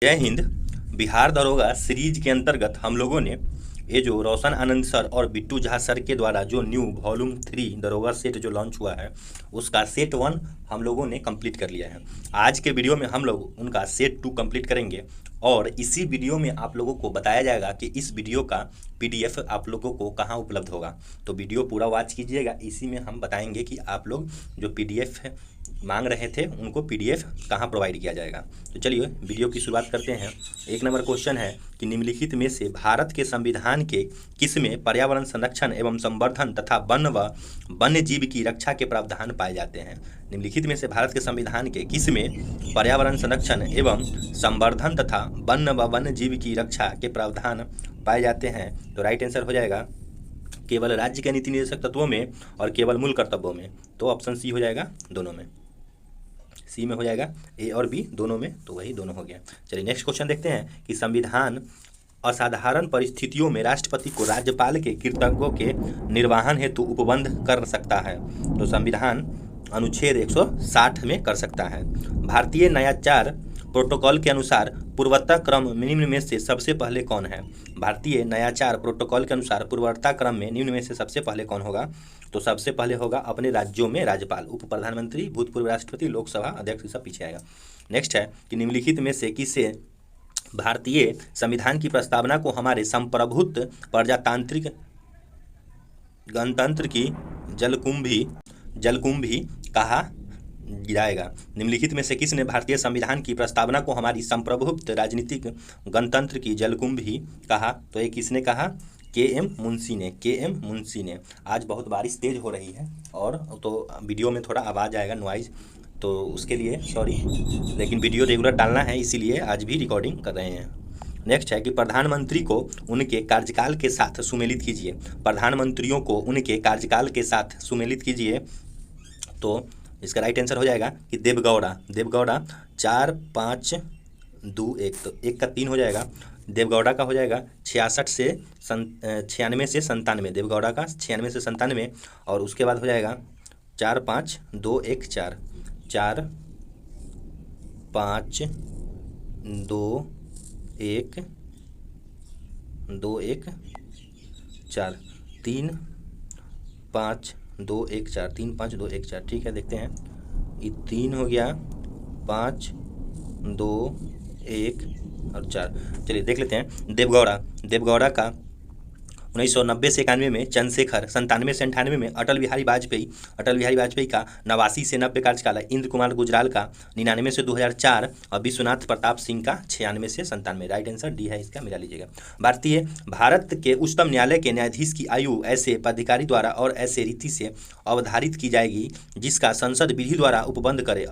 जय हिंद। बिहार दरोगा सीरीज के अंतर्गत हम लोगों ने ये जो रोशन आनंद सर और बिट्टू झा सर के द्वारा जो न्यू वॉल्यूम 3 दरोगा सेट जो लॉन्च हुआ है उसका सेट 1 हम लोगों ने कंप्लीट कर लिया है। आज के वीडियो में हम लोग उनका सेट 2 कंप्लीट करेंगे और इसी वीडियो में आप लोगों को बताया जाएगा कि इस वीडियो का पीडीएफ आप लोगों को कहाँ उपलब्ध होगा। तो वीडियो पूरा वॉच कीजिएगा, इसी में हम बताएंगे कि आप लोग जो पीडीएफ मांग रहे थे उनको पीडीएफ कहाँ प्रोवाइड किया जाएगा। तो चलिए वीडियो की शुरुआत करते हैं। एक नंबर क्वेश्चन है कि निम्नलिखित में से भारत के संविधान के किस में पर्यावरण संरक्षण एवं संवर्धन तथा वन व वन्य जीव की रक्षा के प्रावधान पाए जाते हैं। निम्नलिखित में से भारत के संविधान के किस में पर्यावरण संरक्षण एवं संवर्धन तथा वन व वन्य जीव की रक्षा के प्रावधान पाए जाते हैं। तो राइट आंसर हो जाएगा केवल राज्य के नीति निर्देशक तत्वों में और केवल मूल कर्तव्यों में। तो ऑप्शन सी हो जाएगा दोनों में, सी में हो जाएगा, ए और बी दोनों में, तो वही दोनों हो गया। चलिए नेक्स्ट क्वेश्चन देखते हैं कि संविधान असाधारण परिस्थितियों में राष्ट्रपति को राज्यपाल के कर्तव्यों के निर्वहन हेतु उपबंध कर सकता है। तो संविधान अनुच्छेद 160 में कर सकता है। भारतीय नयाचार प्रोटोकॉल के अनुसार पूर्वता क्रम निम्न में से सबसे पहले कौन है। भारतीय नयाचार प्रोटोकॉल के अनुसार पूर्वता क्रम में निम्न में से सबसे पहले कौन होगा। तो सबसे पहले होगा अपने राज्यों में राज्यपाल, उप प्रधानमंत्री, भूतपूर्व राष्ट्रपति, लोकसभा अध्यक्ष, सब पीछे आएगा। नेक्स्ट है कि निम्नलिखित में से किसे भारतीय संविधान की प्रस्तावना को हमारे संप्रभुत्व प्रजातांत्रिक गणतंत्र की जलकुंभी कहा जाएगा। निम्नलिखित में से किसने भारतीय संविधान की प्रस्तावना को हमारी संप्रभुत्व राजनीतिक गणतंत्र की जलकुंभी कहा। तो ये किसने कहा, के.एम. मुंशी ने। आज बहुत बारिश तेज हो रही है और तो वीडियो में थोड़ा आवाज़ आएगा, नॉइज, तो उसके लिए सॉरी, लेकिन वीडियो रेगुलर डालना है इसीलिए आज भी रिकॉर्डिंग कर रहे हैं। नेक्स्ट है कि प्रधानमंत्री को उनके कार्यकाल के साथ सुमेलित कीजिए। प्रधानमंत्रियों को उनके कार्यकाल के साथ सुमेलित कीजिए। तो इसका राइट आंसर हो जाएगा कि देवगौड़ा 4 5 2 1, तो 1 का 3 हो जाएगा। देवगौड़ा का हो जाएगा 96 से 96 से 97, देवगौड़ा का 96 से 97, और उसके बाद हो जाएगा 4 5 2 1 4 4 5 2 1 2 1 4 3 5 2 1 4 3 5 2 1 4। ठीक है, देखते हैं, ये 3 हो गया, 5 2 1 और 4। चलिए देख लेते हैं। देवगौड़ा का 1990 से 91 में, चंद्रशेखर 97 से 98 में, अटल बिहारी वाजपेयी का 89 से 90 कार्यकाल है, इंद्र कुमार गुजराल का 99 से 2004 और विश्वनाथ प्रताप सिंह का 96 से 97। राइट आंसर डी है, इसका मिला लीजिएगा। भारत के उच्चतम न्यायालय के न्यायाधीश की आयु ऐसे पदाधिकारी द्वारा और ऐसे रीति से अवधारित की जाएगी जिसका संसद विधि द्वारा उपबंध करे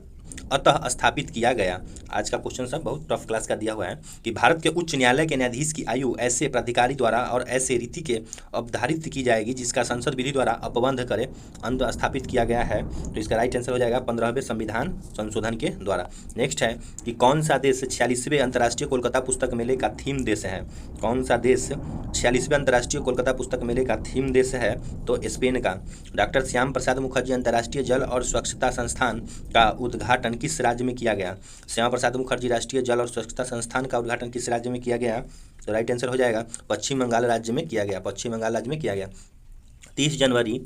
अतः स्थापित किया गया। आज का क्वेश्चन सब बहुत टफ क्लास का दिया हुआ है कि भारत के उच्च न्यायालय के न्यायाधीश की आयु ऐसे प्राधिकारी द्वारा और ऐसे रीति के अवधारित की जाएगी जिसका संसद विधि द्वारा उपबंध करे अंत स्थापित किया गया है। तो इसका राइट आंसर हो जाएगा 15वें संविधान संशोधन के द्वारा। नेक्स्ट है कि कौन सा देश 46वें अंतर्राष्ट्रीय कोलकाता पुस्तक मेले का थीम देश है। कौन सा देश 46वें अंतर्राष्ट्रीय कोलकाता पुस्तक मेले का थीम देश है। तो स्पेन का। डॉक्टर श्याम प्रसाद मुखर्जी अंतर्राष्ट्रीय जल और स्वच्छता संस्थान का उद्घाटन किस राज्य में किया गया। श्यामा प्रसाद मुखर्जी राष्ट्रीय जल और स्वच्छता संस्थान का उद्घाटन किस राज्य में किया गया। तो राइट आंसर हो जाएगा पश्चिम बंगाल राज्य में किया गया। 30 जनवरी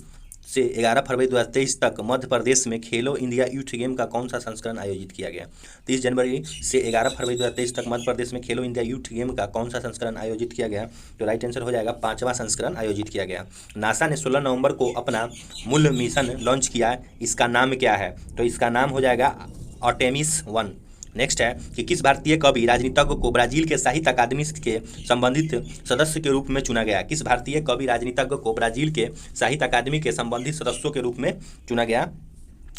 से 11 फरवरी 2023 तक मध्य प्रदेश में खेलो इंडिया यूथ गेम का कौन सा संस्करण आयोजित किया गया। 30 जनवरी से 11 फरवरी 2023 तक मध्य प्रदेश में खेलो इंडिया यूथ गेम का कौन सा संस्करण आयोजित किया गया। तो राइट आंसर हो जाएगा 5वां संस्करण आयोजित किया गया। नासा ने 16 नवंबर को अपना मूल मिशन लॉन्च किया, इसका नाम क्या है। तो इसका नाम हो जाएगा आर्टेमिस 1। नेक्स्ट है कि किस भारतीय कवि राजनीतिज्ञ को ब्राजील के साहित्य अकादमी के संबंधित सदस्य के रूप में चुना गया। किस भारतीय कवि राजनीतिज्ञ को ब्राजील के साहित्य अकादमी के संबंधित सदस्यों के रूप में चुना गया।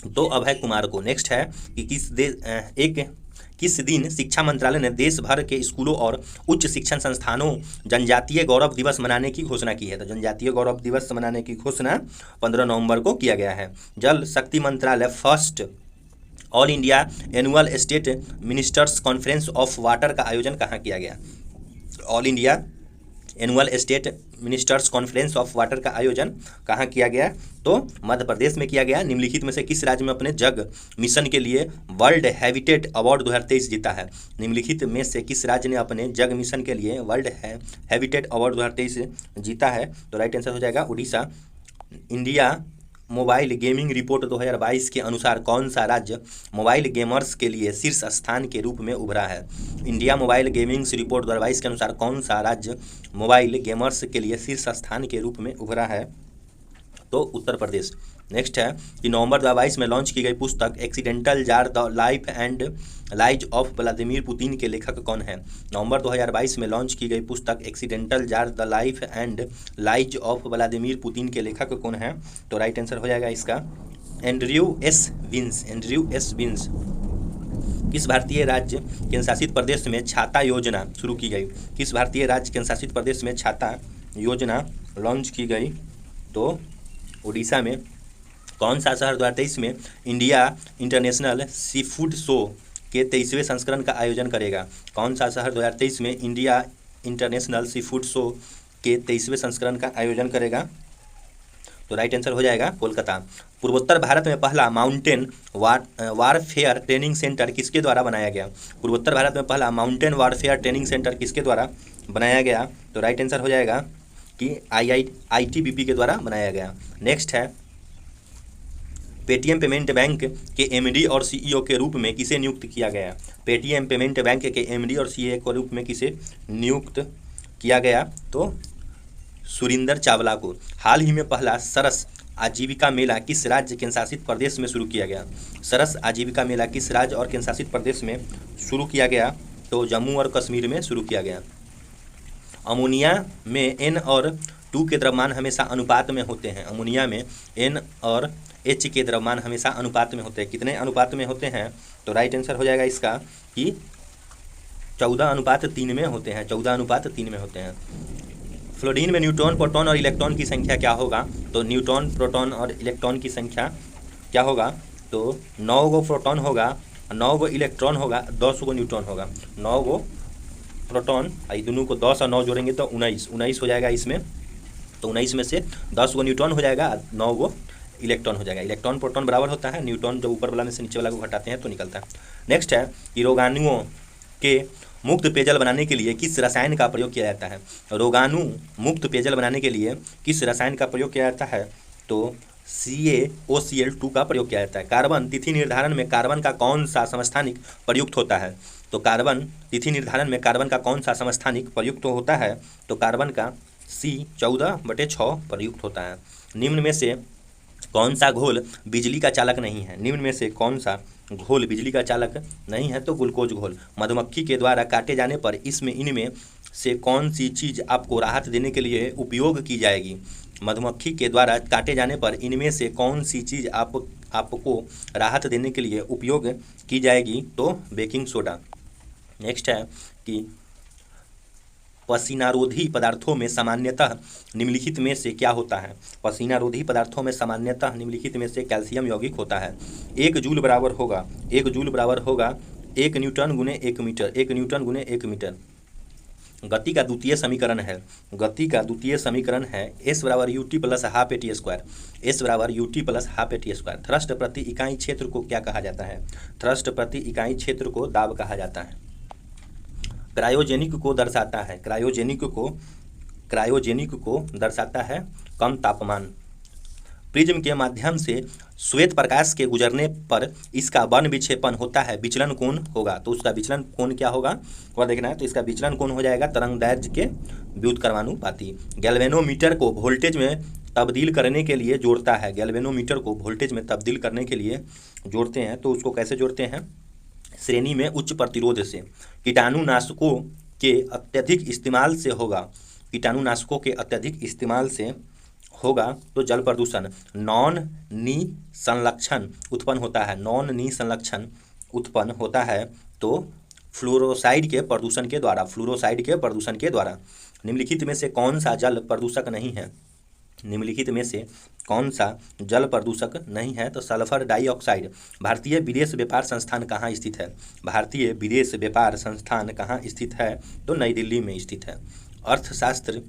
तो अभय कुमार को। नेक्स्ट है कि किस दिन शिक्षा मंत्रालय ने देश भर के स्कूलों और उच्च शिक्षण संस्थानों जनजातीय गौरव दिवस मनाने की घोषणा की है। तो जनजातीय गौरव दिवस मनाने की घोषणा 15 नवंबर को किया गया है। जल शक्ति मंत्रालय first all India annual state ministers conference of water का आयोजन कहाँ किया गया। All India annual state ministers conference of water का आयोजन कहाँ किया गया? तो मध्य प्रदेश में किया गया। निम्नलिखित में से किस राज्य में अपने जग मिशन के लिए वर्ल्ड हैबिटेट अवार्ड 2023 जीता है? निम्नलिखित में से किस राज्य ने अपने जग मिशन के लिए वर्ल्ड हैबिटेट अवार्ड 2023 जीता है? तो राइट आंसर हो जाएगा Orissa. India mobile gaming report 2022 के अनुसार कौन सा राज्य मोबाइल गेमर्स के लिए शीर्ष स्थान के रूप में उभरा है? इंडिया मोबाइल गेमिंग्स रिपोर्ट 2022 के अनुसार कौन सा राज्य मोबाइल गेमर्स के लिए शीर्ष स्थान के रूप में उभरा है? तो उत्तर प्रदेश। नेक्स्ट है कि नवंबर 2022 में लॉन्च की गई पुस्तक accidental jar the life and lies of Vladimir Putin के लेखक कौन है? नवंबर 2022 में लॉन्च की गई पुस्तक accidental jar the life and lies of Vladimir Putin के लेखक कौन है? तो राइट आंसर हो जाएगा इसका Andrew S Vince. Andrew S Vince. किस भारतीय राज्य केंद्र शासित प्रदेश में छाता योजना शुरू की गई? किस भारतीय राज्य केंद्र शासित प्रदेश में छाता योजना लॉन्च की गई? तो उड़ीसा में। कौन सा शहर 2023 में India international sea food show के 23वें संस्करण का आयोजन करेगा? कौन सा शहर 2023 में India international sea food show के 23वें संस्करण का आयोजन करेगा? तो राइट आंसर हो जाएगा कोलकाता। पूर्वोत्तर भारत में पहला माउंटेन वारफेयर ट्रेनिंग सेंटर किसके द्वारा बनाया गया? पूर्वोत्तर भारत में पहला माउंटेन वारफेयर ट्रेनिंग सेंटर किसके द्वारा बनाया गया? तो राइट आंसर हो जाएगा कि IITBP के द्वारा बनाया गया। नेक्स्ट है पेटीएम पेमेंट बैंक के MD और CEO के रूप में किसे नियुक्त किया गया? पेटीएम पेमेंट बैंक के MD और CEO के रूप में किसे नियुक्त किया गया? तो सुरिंदर चावला को। हाल ही में पहला सरस आजीविका मेला किस राज्य केंद्र शासित प्रदेश में शुरू किया गया? सरस आजीविका मेला किस राज्य और केंद्र शासित प्रदेश में शुरू किया गया? तो जम्मू और कश्मीर में शुरू किया गया। अमोनिया में N और 2 के द्रव्यमान हमेशा अनुपात में होते हैं। अमोनिया में N और H के द्रव्यमान हमेशा अनुपात में होते हैं। कितने अनुपात में होते हैं? तो राइट आंसर हो जाएगा इसका कि 14:3 में होते हैं। 14:3 में होते हैं। फ्लोरीन में न्यूट्रॉन, प्रोटॉन और इलेक्ट्रॉन की संख्या क्या होगा? तो न्यूट्रॉन, प्रोटॉन और इलेक्ट्रॉन की संख्या क्या होगा? तो 9 गो प्रोटॉन होगा, 9 गो इलेक्ट्रॉन होगा, 10 गो न्यूट्रॉन होगा। 9 गो प्रोटॉन, दोनों को 10 और 9 जोड़ेंगे तो 19 हो जाएगा इसमें। तो 19 में से 10 गो न्यूट्रॉन हो जाएगा, 9 गो इलेक्ट्रॉन हो जाएगा। इलेक्ट्रॉन प्रोटॉन बराबर होता है, न्यूट्रॉन जो ऊपर वाला में से नीचे वाला को घटाते हैं तो निकलता है। नेक्स्ट है कि रोगाणुओं के मुक्त पेयजल बनाने के लिए किस रसायन का प्रयोग किया जाता है? रोगाणु मुक्त पेयजल बनाने के लिए किस रसायन का प्रयोग किया जाता है? तो CaOCl2 का प्रयोग किया जाता है। कार्बन तिथि निर्धारण में कार्बन का कौन सा समस्थानिक प्रयुक्त होता है? तो कार्बन तिथि निर्धारण में कार्बन का कौन सा समस्थानिक प्रयुक्त होता है? तो कार्बन का C14/6 प्रयुक्त होता है। निम्न में से कौन सा घोल बिजली का चालक नहीं है? निम्न में से कौन सा घोल बिजली का चालक नहीं है? तो ग्लूकोज घोल। मधुमक्खी के द्वारा काटे जाने पर इनमें से कौन सी चीज़ आपको राहत देने के लिए उपयोग की जाएगी? मधुमक्खी के द्वारा काटे जाने पर इनमें से कौन सी चीज़ आपको राहत देने के लिए उपयोग की जाएगी? तो बेकिंग सोडा। नेक्स्ट है कि पसीनारोधी पदार्थों में सामान्यतः निम्नलिखित में से क्या होता है? पसीनारोधी पदार्थों में सामान्यतः निम्नलिखित में से कैल्शियम यौगिक होता है। 1 जूल बराबर होगा 1 न्यूटन गुने 1 मीटर। 1 न्यूटन गुने 1 मीटर गति का द्वितीय समीकरण है। S बराबर UT plus half AT square. S बराबर UT plus half AT square. Thrust प्रति इकाई क्षेत्र को क्या कहा जाता है? थ्रस्ट प्रति इकाई क्षेत्र को दाब कहा जाता है। क्रायोजेनिक को दर्शाता है। क्रायोजेनिक को दर्शाता है कम तापमान। प्रिज्म के माध्यम से श्वेत प्रकाश के गुजरने पर इसका वर्ण विक्षेपण होता है, विचलन कोण होगा। तो उसका विचलन कोण क्या होगा वह देखना है। तो इसका विचलन कोण हो जाएगा तरंगदैर्घ्य के व्युत्क्रमानुपाती। गैल्वेनोमीटर को वोल्टेज में तब्दील करने के लिए जोड़ता है। गैल्वेनोमीटर को वोल्टेज में तब्दील करने के लिए जोड़ते हैं। तो उसको कैसे जोड़ते हैं? श्रेणी में उच्च प्रतिरोध से। कीटाणुनाशकों के अत्यधिक इस्तेमाल से होगा। तो जल प्रदूषण नॉन निसंलक्षण उत्पन्न होता है। तो फ्लोरोसाइड के प्रदूषण के द्वारा। निम्नलिखित में से कौन सा जल प्रदूषक नहीं है? तो सल्फर डाइऑक्साइड। भारतीय विदेश व्यापार संस्थान कहाँ स्थित है? तो नई दिल्ली में स्थित है। अर्थशास्त्र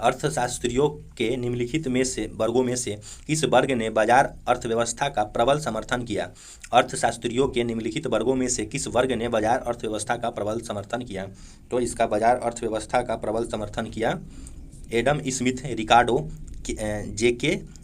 अर्थशास्त्रियों के निम्नलिखित में से वर्गों में से किस वर्ग ने बाजार अर्थव्यवस्था का प्रबल समर्थन किया? अर्थशास्त्रियों के निम्नलिखित वर्गों में से किस वर्ग ने बाजार अर्थव्यवस्था का प्रबल समर्थन किया? तो इसका बाजार अर्थव्यवस्था का प्रबल समर्थन किया एडम स्मिथ, रिकार्डो, जेके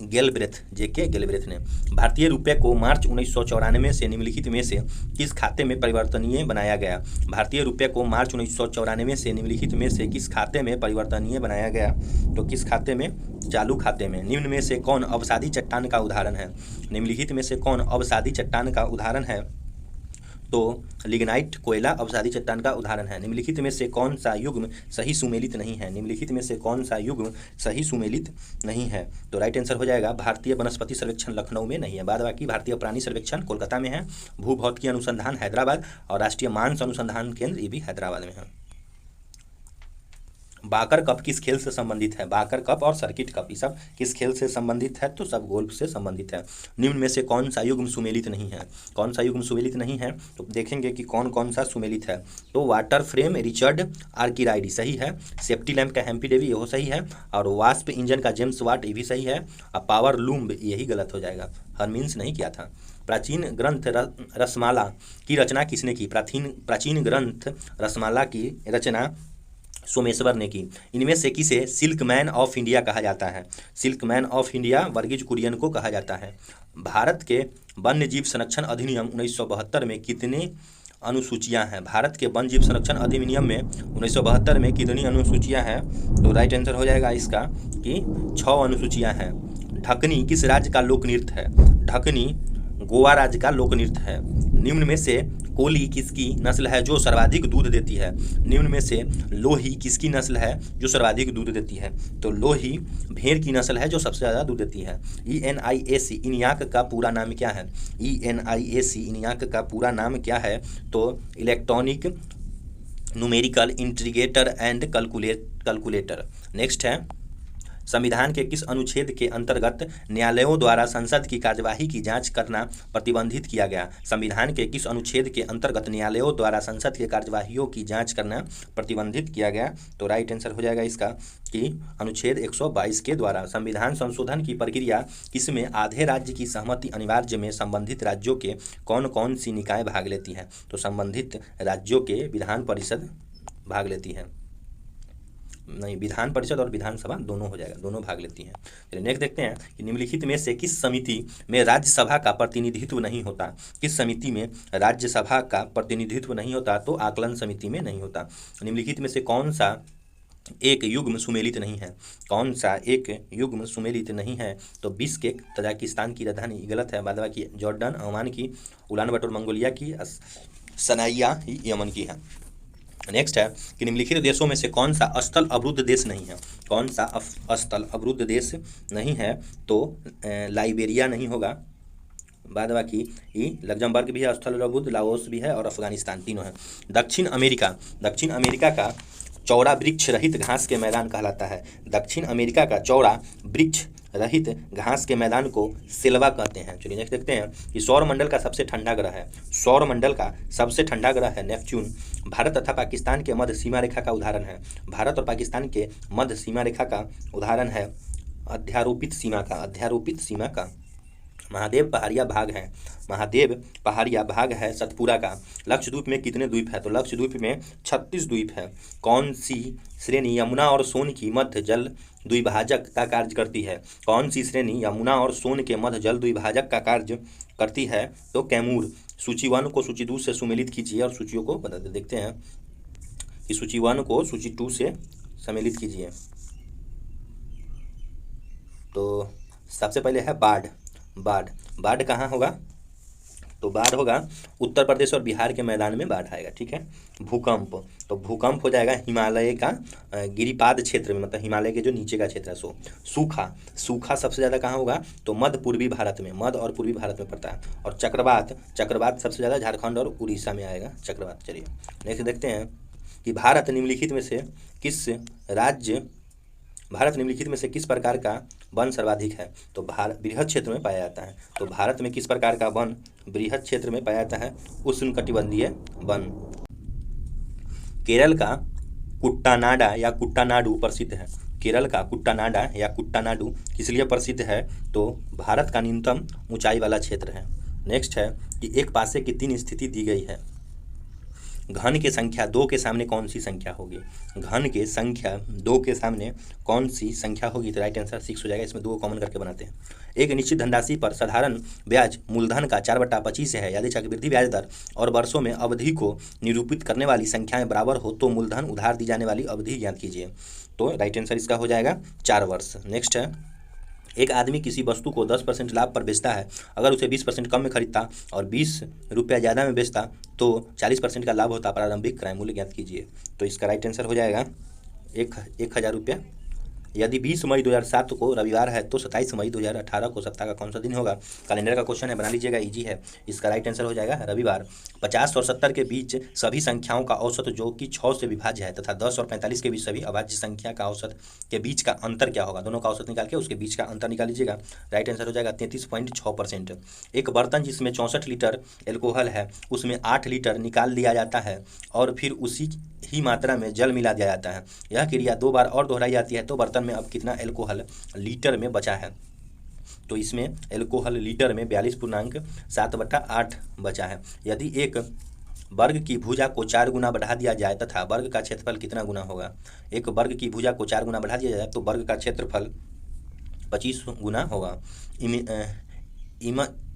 गेलब्रेथ ने। भारतीय रुपये को मार्च 1994 से निम्नलिखित में से किस खाते में परिवर्तनीय बनाया गया? भारतीय रुपये को मार्च 1994 से निम्नलिखित में से किस खाते में परिवर्तनीय बनाया गया? तो किस खाते में? चालू खाते में। निम्न में से कौन अवसादी चट्टान का उदाहरण है? निम्नलिखित में से कौन अवसादी चट्टान का उदाहरण है? तो लिग्नाइट कोयला अवसादी चट्टान का उदाहरण है। निम्नलिखित में से कौन सा युग्म सही सुमेलित नहीं है? निम्नलिखित में से कौन सा युग्म सही सुमेलित नहीं है? तो राइट आंसर हो जाएगा भारतीय वनस्पति सर्वेक्षण लखनऊ में नहीं है। बाद बाकी भारतीय प्राणी सर्वेक्षण कोलकाता में है, भूभौतिकी अनुसंधान हैदराबाद और राष्ट्रीय मांस अनुसंधान केंद्र ये भी हैदराबाद में है। बाकर कप किस खेल से संबंधित है? बाकर कप और सर्किट कप ये सब किस खेल से संबंधित है? तो सब गोल्फ से संबंधित है। निम्न में से कौन सा युग्म सुमेलित नहीं है? कौन सा युग्म सुमेलित नहीं है? तो देखेंगे कि कौन कौन सा सुमेलित है। तो वाटर फ्रेम रिचर्ड आर्किराइडी सही है, सेफ्टी लैंप का हेम्पी डेवी यह सही है, और वास्प इंजन का जेम्स वाट ये भी सही है, और पावर लूम यही गलत हो जाएगा, हरमीन्स नहीं किया था। प्राचीन ग्रंथ रसमाला की रचना किसने की? प्राचीन ग्रंथ रसमाला की रचना सोमेश्वर ने की। इनमें से किसे सिल्क मैन ऑफ इंडिया कहा जाता है? Silk man of India Verghese Kurien को कहा जाता है। भारत के वन्य जीव संरक्षण अधिनियम 1972 में कितनी अनुसूचियां हैं? भारत के वन्य जीव संरक्षण अधिनियम में 1972 में कितनी अनुसूचियां हैं? तो राइट आंसर हो जाएगा इसका कि 6 अनुसूचियां हैं। ढकनी किस राज्य का लोक नृत्य है? ढकनी गोवा राज्य का लोक नृत्य है। निम्न में से कोली किसकी नस्ल है जो सर्वाधिक दूध देती है? निम्न में से लोही किसकी नस्ल है जो सर्वाधिक दूध देती है? तो लोही भेड़ की नस्ल है जो सबसे ज़्यादा दूध देती है। ENIAC इनियाक का पूरा नाम क्या है? ENIAC इनियाक का पूरा नाम क्या है? तो electronic numerical integrator and calculator. Next है संविधान के किस अनुच्छेद के अंतर्गत न्यायालयों द्वारा संसद की कार्यवाही की जांच करना प्रतिबंधित किया गया? संविधान के किस अनुच्छेद के अंतर्गत न्यायालयों द्वारा संसद के कार्यवाहियों की जांच करना प्रतिबंधित किया गया? तो राइट आंसर हो जाएगा इसका कि अनुच्छेद 122 के द्वारा। संविधान संशोधन की प्रक्रिया किसमें आधे राज्य की सहमति अनिवार्य में संबंधित राज्यों के कौन कौन सी निकाय भाग लेती हैं? तो संबंधित राज्यों के विधान परिषद भाग लेती है, नहीं विधान परिषद और विधानसभा दोनों हो जाएगा, दोनों भाग लेती हैं। चलिए नेक्स्ट देखते हैं कि निम्नलिखित में से किस समिति में राज्यसभा का प्रतिनिधित्व नहीं होता? किस समिति में राज्यसभा का प्रतिनिधित्व नहीं होता? तो आकलन समिति में नहीं होता। निम्नलिखित में से कौन सा एक युग्म सुमेलित नहीं है? कौन सा एक युग्म सुमेलित नहीं है? तो बिश्केक तजाकिस्तान की राजधानी गलत है, बाद बाकी जॉर्डन ओमान की, उलान बटोर मंगोलिया की, सनाइया यमन की है। नेक्स्ट है कि निम्नलिखित देशों में से कौन सा स्थल अवरुद्ध देश नहीं है? कौन सा स्थल अवरुद्ध देश नहीं है? तो लाइबेरिया नहीं होगा, बाद बाकी लग्जमबर्ग भी है स्थल अवरुद्ध, लाओस भी है और अफगानिस्तान, तीनों है। दक्षिण अमेरिका का चौड़ा वृक्ष रहित घास के मैदान कहलाता है। दक्षिण अमेरिका का चौड़ा वृक्ष रहित घास के मैदान को सिल्वा कहते हैं। चलिए नेक्स्ट देखते हैं कि सौर मंडल का सबसे ठंडा ग्रह है। सौर मंडल का सबसे ठंडा ग्रह है नेपच्यून। भारत तथा पाकिस्तान के मध्य सीमा रेखा का उदाहरण है। भारत और पाकिस्तान के मध्य सीमा रेखा का उदाहरण है अध्यारोपित सीमा का। महादेव पहाड़िया भाग है सतपुरा का। लक्षद्वीप में कितने द्वीप है? तो लक्षद्वीप में 36 द्वीप है। कौन सी श्रेणी यमुना और सोन की मध्य जल द्विभाजक का कार्य करती है? कौन सी श्रेणी यमुना और सोन के मध्य जल द्विभाजक का कार्य करती है? तो कैमूर। सूची 1 को सूची 2 से सुमेलित कीजिए और सूचियों को बताते देखते हैं कि सूची 1 को सूची 2 से सम्मिलित कीजिए। तो सबसे पहले है बाढ़ कहाँ होगा? तो बाढ़ होगा उत्तर प्रदेश और बिहार के मैदान में बाढ़ आएगा, ठीक है। भूकंप, तो भूकंप हो जाएगा हिमालय का गिरिपाद क्षेत्र में, मतलब हिमालय के जो नीचे का क्षेत्र है सो। सूखा सबसे ज़्यादा कहाँ होगा? तो मध्य और पूर्वी भारत में पड़ता है। और चक्रवात सबसे ज़्यादा झारखंड और उड़ीसा में आएगा चक्रवात। चलिए नेक्स्ट देखते हैं कि भारत निम्नलिखित में से किस प्रकार का वन सर्वाधिक है? तो बृहद क्षेत्र में पाया जाता है। तो भारत में किस प्रकार का वन बृहद क्षेत्र में पाया जाता है? उष्णकटिबंधीय वन। केरल का कुट्टानाडा या कुट्टानाडु प्रसिद्ध है? केरल का कुट्टानाडा या कुट्टानाडु किस लिए प्रसिद्ध है? तो भारत का न्यूनतम ऊंचाई वाला क्षेत्र है। नेक्स्ट है कि एक पासे की 3 स्थिति दी गई है, घन के संख्या 2 के सामने कौन सी संख्या होगी? घन के संख्या 2 के सामने कौन सी संख्या होगी? तो राइट आंसर 6 हो जाएगा। इसमें 2 कॉमन करके बनाते हैं। एक निश्चित धनराशि पर साधारण ब्याज मूलधन का 4/25 है। यदि चक्रवृद्धि ब्याज दर और वर्षों में अवधि को निरूपित करने वाली संख्याएं बराबर हो तो मूलधन उधार दी जाने वाली अवधि ज्ञात कीजिए। तो राइट आंसर इसका हो जाएगा 4 वर्ष। नेक्स्ट है, एक आदमी किसी वस्तु को 10% लाभ पर बेचता है। अगर उसे 20% कम में खरीदता और 20 रुपया ज़्यादा में बेचता तो 40% का लाभ होता। प्रारंभिक क्रय मूल्य ज्ञात कीजिए। तो इसका राइट आंसर हो जाएगा 1,000 रुपया। यदि 20 मई 2007 को रविवार है तो 27 मई 2018 को सप्ताह का कौन सा दिन होगा? कैलेंडर का क्वेश्चन है, बना लीजिएगा, इजी है। इसका राइट आंसर हो जाएगा रविवार। 50 और 70 के बीच सभी संख्याओं का औसत जो कि 6 से विभाज्य है तथा 10 और 45 के बीच सभी अभाज्य संख्या का औसत के बीच का अंतर क्या होगा? दोनों का औसत निकाल के उसके बीच का अंतर निकाल लीजिएगा। राइट आंसर हो जाएगा 33.6%। एक बर्तन जिसमें 64 लीटर एल्कोहल है उसमें 8 लीटर निकाल लिया जाता है और फिर उसी ही मात्रा में जल मिला दिया जाता है। यह क्रिया 2 बार और दोहराई जाती है तो बर्तन में अब कितना एल्कोहल लीटर में बचा है? तो इसमें एल्कोहल लीटर में 42.7/8 बचा है। यदि एक वर्ग की भुजा को 4 गुना बढ़ा दिया जाए तथा वर्ग का क्षेत्रफल कितना गुना होगा? एक वर्ग की भुजा को 4 गुना बढ़ा दिया जाए तो वर्ग का क्षेत्रफल 25 गुना होगा।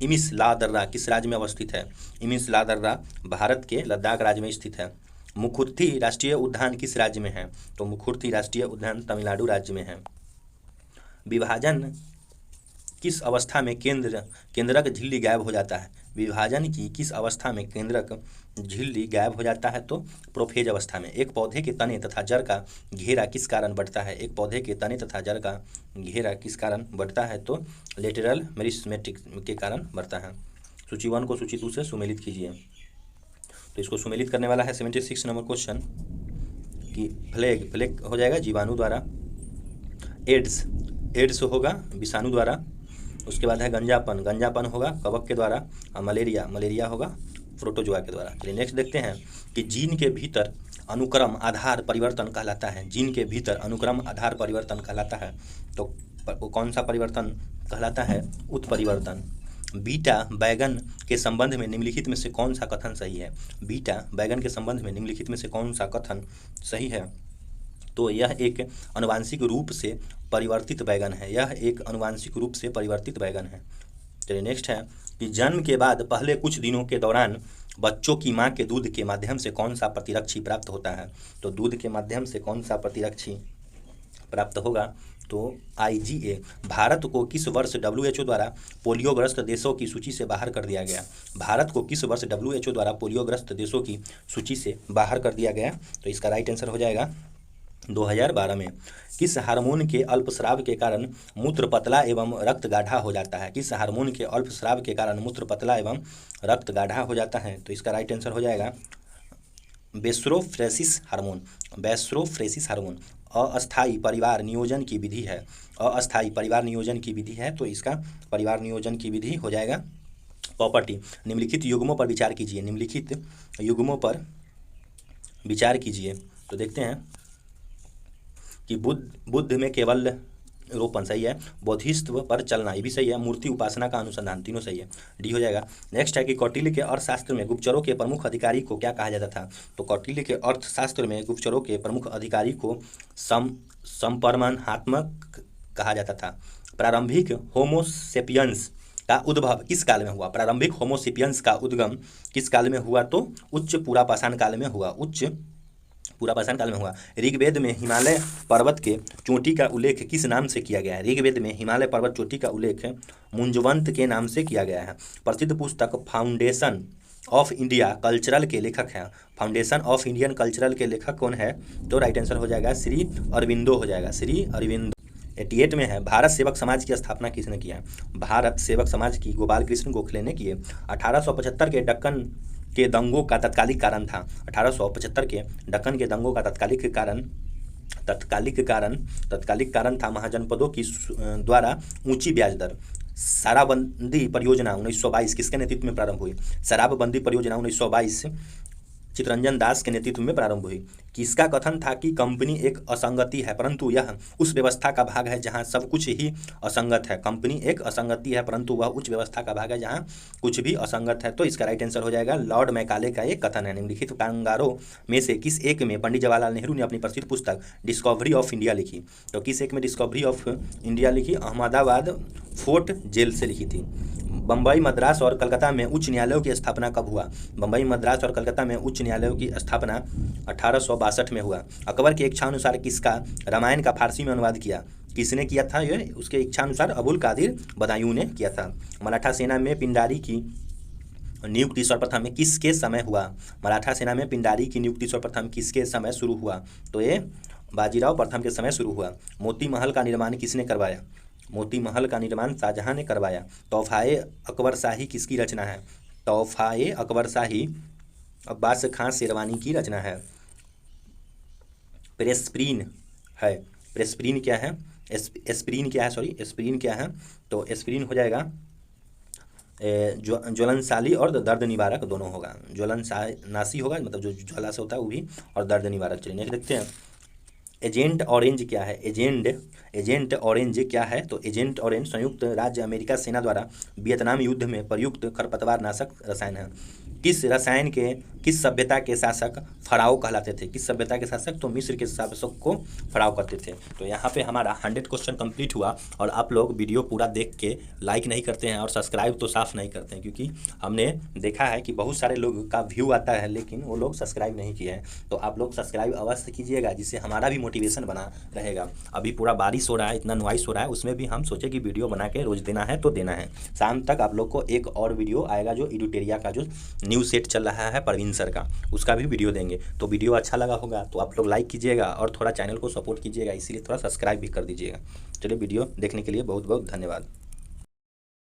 इमिस ला दर्रा किस राज्य में अवस्थित है? इमिस ला दर्रा भारत के लद्दाख राज्य में स्थित है। मुखुर्थी राष्ट्रीय उद्यान किस राज्य में है? तो मुखुर्थी राष्ट्रीय उद्यान तमिलनाडु राज्य में है। विभाजन किस अवस्था में केंद्रक झिल्ली गायब हो जाता है? विभाजन की किस अवस्था में केंद्रक झिल्ली गायब हो जाता है? तो प्रोफेज अवस्था में। एक पौधे के तने तथा जड़ का घेरा किस कारण बढ़ता है? एक पौधे के तने तथा जड़ का घेरा किस कारण बढ़ता है? तो लेटरल मेरिस्टेमेटिक के कारण बढ़ता है। सूची 1 को सूची 2 से सुमेलित कीजिए। तो इसको सुमेलित करने वाला है 76 नंबर क्वेश्चन कि प्लेग हो जाएगा जीवाणु द्वारा, एड्स होगा विषाणु द्वारा, उसके बाद है गंजापन होगा कवक के द्वारा, और मलेरिया होगा प्रोटोजोआ के द्वारा। चलिए नेक्स्ट देखते हैं कि जीन के भीतर अनुक्रम आधार परिवर्तन कहलाता है। जीन के भीतर अनुक्रम आधार परिवर्तन कहलाता है तो कौन सा परिवर्तन कहलाता है? उत्परिवर्तन। बीटा बैगन के संबंध में निम्नलिखित में से कौन सा कथन सही है? बीटा बैगन के संबंध में निम्नलिखित में से कौन सा कथन सही है? तो यह एक आनुवांशिक रूप से परिवर्तित बैगन है। यह एक आनुवांशिक रूप से परिवर्तित बैगन है। चलिए नेक्स्ट है कि जन्म के बाद पहले कुछ दिनों के दौरान बच्चों की मां के दूध के माध्यम से कौन सा प्रतिरक्षी प्राप्त होता है? तो दूध के माध्यम से कौन सा प्रतिरक्षी प्राप्त होगा? तो IgA। भारत को किस वर्ष WHO द्वारा पोलियोग्रस्त देशों की सूची से बाहर कर दिया गया? भारत को किस वर्ष WHO द्वारा पोलियोग्रस्त देशों की सूची से बाहर कर दिया गया? तो इसका राइट आंसर हो जाएगा 2012 में। किस हार्मोन के अल्पस्राव के कारण मूत्र पतला एवं रक्त गाढ़ा हो जाता है? किस हार्मोन के अल्पस्राव के कारण मूत्र पतला एवं रक्त गाढ़ा हो जाता है? तो इसका राइट आंसर हो जाएगा बेस्रोफ्रेसिस हार्मोन। अस्थायी परिवार नियोजन की विधि है। अस्थायी परिवार नियोजन की विधि है तो इसका परिवार नियोजन की विधि हो जाएगा प्रॉपर्टी। निम्नलिखित युग्मों पर विचार कीजिए। निम्नलिखित युग्मों पर विचार कीजिए। तो देखते हैं कि बुद्ध में केवल रोपण सही है, बौद्धिस्त्व पर चलना ये भी सही है, मूर्ति उपासना का अनुसंधान तीनों सही है, डी हो जाएगा। नेक्स्ट है कि कौटिल्य के अर्थशास्त्र में गुप्तचरों के प्रमुख अधिकारी को क्या कहा जाता था? तो कौटिल्य के अर्थशास्त्र में गुप्तचरों के प्रमुख अधिकारी को संपरमाणात्मक कहा जाता था। प्रारंभिक होमोसेपियंस का उद्भव किस काल में हुआ? प्रारंभिक होमोसेपियंस का उद्गम किस काल में हुआ? तो उच्च पुरापाषाण काल में हुआ। ऋग्वेद में हिमालय पर्वत के चोटी का उल्लेख किस नाम से किया गया है? ऋग्वेद में हिमालय पर्वत चोटी का उल्लेख मुंजवंत के नाम से किया गया है। प्रसिद्ध पुस्तक फाउंडेशन ऑफ इंडिया कल्चरल के लेखक हैं। फाउंडेशन ऑफ इंडियन कल्चरल के लेखक कौन है? तो राइट आंसर हो जाएगा श्री अरविंदो हो जाएगा, श्री अरविंदो। 88 में है भारत सेवक समाज की स्थापना किसने किया? भारत सेवक समाज की गोपाल कृष्ण गोखले ने की। 1875 के दक्कन के दंगों का तत्कालिक कारण था। 1875 के दक्कन के दंगों का तत्कालिक कारण था महाजनपदों की द्वारा ऊंची ब्याज दर। शराबबंदी परियोजना 1922 किसके नेतृत्व में प्रारंभ हुई? शराबबंदी परियोजना 1922 चितरंजन दास के नेतृत्व में प्रारंभ हुई। किसका कथन था कि कंपनी एक असंगति है परंतु यह उस व्यवस्था का भाग है जहां सब कुछ ही असंगत है। कंपनी एक असंगति है परंतु वह उच्च व्यवस्था का भाग है जहां कुछ भी असंगत है। तो इसका राइट आंसर हो जाएगा लॉर्ड मैकाले का एक कथन है। निम्नलिखित कांगारों में से किस एक में पंडित जवाहरलाल नेहरू ने अपनी प्रसिद्ध पुस्तक डिस्कवरी ऑफ इंडिया लिखी? तो किस एक में डिस्कवरी ऑफ इंडिया लिखी? अहमदाबाद फोर्ट जेल से लिखी थी। बम्बई, मद्रास और कलकत्ता में उच्च न्यायालयों की स्थापना कब हुआ? बम्बई, मद्रास और कलकत्ता में उच्च न्यायालयों की स्थापना 1862 में हुआ। अकबर की इच्छानुसार किसका रामायण का फारसी में अनुवाद किया? किसने किया था? ये उसके इच्छानुसार अबुल कादिर बदायूं ने किया था। मराठा सेना में पिंडारी की नियुक्ति सर्वप्रथम किसके समय हुआ? मराठा सेना में पिंडारी की नियुक्ति सर्वप्रथम किसके समय शुरू हुआ? तो ये बाजीराव प्रथम के समय शुरू हुआ। मोती महल का निर्माण किसने करवाया? मोती महल का निर्माण शाहजहां ने करवाया। तोहफाए अकबर शाही किसकी रचना है? तोहफाए अकबर शाही अब्बास खां शेरवानी की रचना है। प्रेस्प्रीन है। प्रेस्प्रीन क्या है? एस्प्रीन क्या है? सॉरी, एस्प्रीन क्या है? तो एस्प्रीन हो जाएगा ज्वलनशाली और दर्द निवारक दोनों होगा। ज्वलननाशी होगा मतलब जो ज्वाला से होता है वो भी, और दर्द निवारक। चलिए नेक्स्ट देखते हैं। एजेंट ऑरेंज क्या है? एजेंट ऑरेंज क्या है? तो एजेंट ऑरेंज संयुक्त राज्य अमेरिका सेना द्वारा वियतनाम युद्ध में प्रयुक्त खरपतवार नाशक रसायन है। किस सभ्यता के शासक फराओ कहलाते थे? किस सभ्यता के शासक? तो मिस्र के शासक को फराओ करते थे। तो यहाँ पे हमारा 100 क्वेश्चन कंप्लीट हुआ। और आप लोग वीडियो पूरा देख के लाइक नहीं करते हैं और सब्सक्राइब तो साफ नहीं करते हैं, क्योंकि हमने देखा है कि बहुत सारे लोग का व्यू आता है लेकिन वो लोग सब्सक्राइब नहीं किए हैं। तो आप लोग सब्सक्राइब अवश्य कीजिएगा, जिससे हमारा भी मोटिवेशन बना रहेगा। अभी पूरा बारिश हो रहा है, इतना नॉइस हो रहा है, उसमें भी हम सोचे कि वीडियो बना के रोज देना है तो देना है। शाम तक आप लोग को एक और वीडियो आएगा जो एडुटेरिया का जो न्यू सेट चल रहा है परवीन सर का, उसका भी वीडियो देंगे। तो वीडियो अच्छा लगा होगा तो आप लोग लाइक कीजिएगा और थोड़ा चैनल को सपोर्ट कीजिएगा, इसीलिए थोड़ा सब्सक्राइब भी कर दीजिएगा। चलिए वीडियो देखने के लिए बहुत बहुत धन्यवाद।